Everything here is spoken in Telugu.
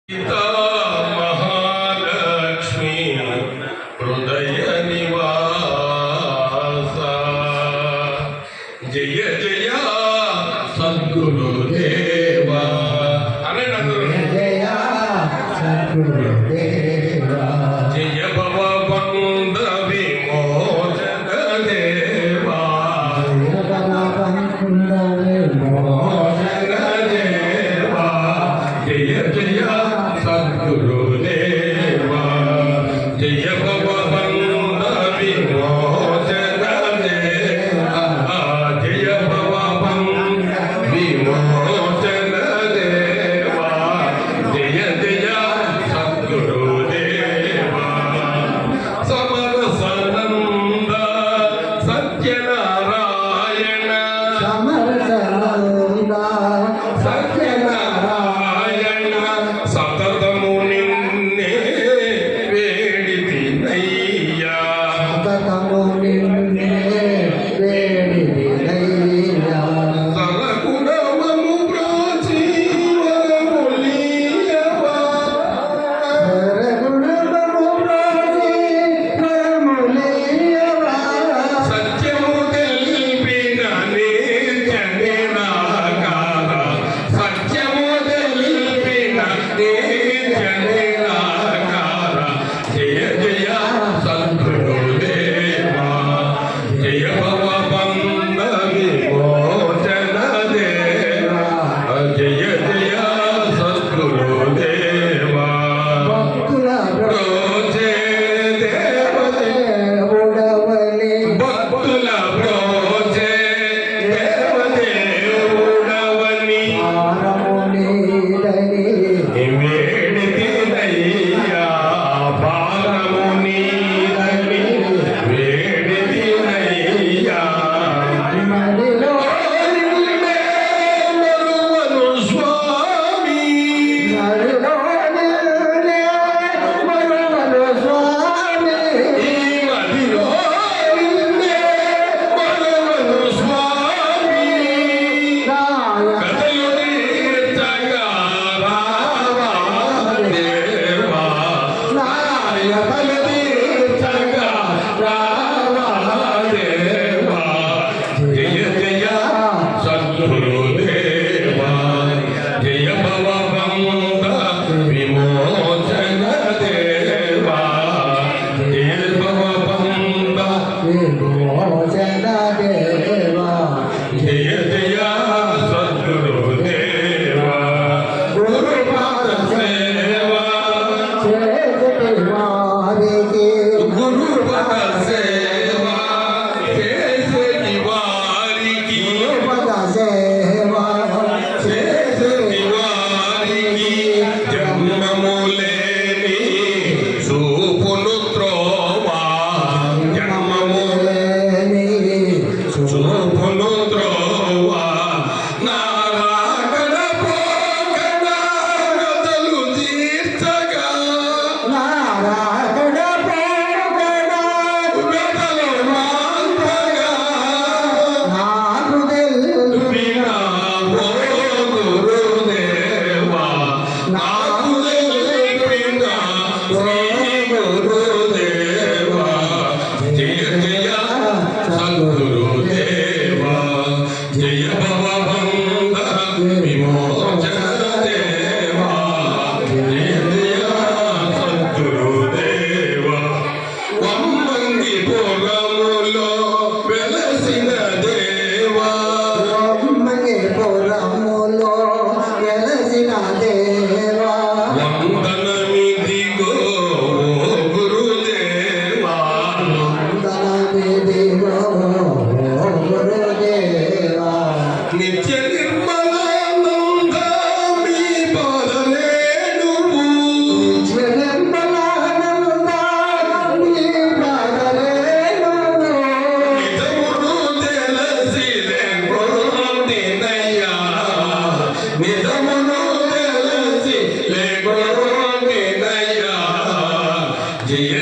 सीता महालक्ष्मी हृदय निवासा जय जय सद्गुरुदेवा अरे जय सद्गुरुदेवा जय भवबन्ध विमोचन देवा जय भवबन्ध विमोचन देवा जय जय सद्गुरुदेवा जय भवबन्ध विमोचन देवा जय भवबन्ध विमोचन देवा जय जय सद्गुरुदेवा समरसानन्द सत्यनारायण समरसानन्द सत्यनारायण सततमु निन्ने वेडितिनయ్యా सततमु निन्ने वेडितिनయ్యా సరగుణమము బ్రాచి వరములియవా సరగుణమము బ్రాచి వరములియవా సత్యము తెలిపిన నిత్య నిరాకార సత్యము తెలిపిన నిత్య నిరాకార జయ జయ సద్గురుదేవా జయ భవబంధ విమోచన దేవా జయ జయ సద్గురుదేవా భక్తుల రోజే దేవదేవుడవని భక్తుల రోజే దేవదేవుడవని భారమునీదని వేడితినయ్యా భారము నీదని వేడితినయ్యా మదిలో నిన్నే మరువను స్వామి మదిలో నిన్నే మరువను స్వామి ఈ మదిలో నిన్నే మరువను స్వామి కథలు తీర్చగా రావా దేవా నాయకలు తీర్చగా రావా దేవా జయ జయ సద్గురుదేవా జయ భవబంధ విమోచన దేవా జయ భవబంధ విమోచన దేవా జయ జయ సద్గురుదేవా గురుపాద సేవా చేతి వారికి గురుపద సేవా చేసేటి వారికి పద సేవా చేసేటి వారికి జన్మములేని చూపును త్రోవా జన్మములేని చూపును త్రోవా నారాగణ పోగణ గతలు తీర్చగా నారాయణ పేరుగణ గతలు మాంతగా నాకు తెలుసు వినా ఓ గురుదేవా నాకు తెలిపిన శ్రీ గురుదేవా జయ జయ సద్గురుదేవా జయ భవబంధ విమోచన దేవా జయ జయ సద్గురుదేవా వమ్మంగిపురములో వెలసిన దేవా పురములో వెలసిన దేవా వందనమిదిగో గురుదేవా వందనమిదిగో గురుదేవా నిత్య నిర్మలానంద మీ పాదలేనువు నిర్మలానంద నీ పాదలేను నిజమును తెలిసిలే గొర్రెనయ్యా నిజమును తెలిసి లేగొర్రెనయ్యా జయ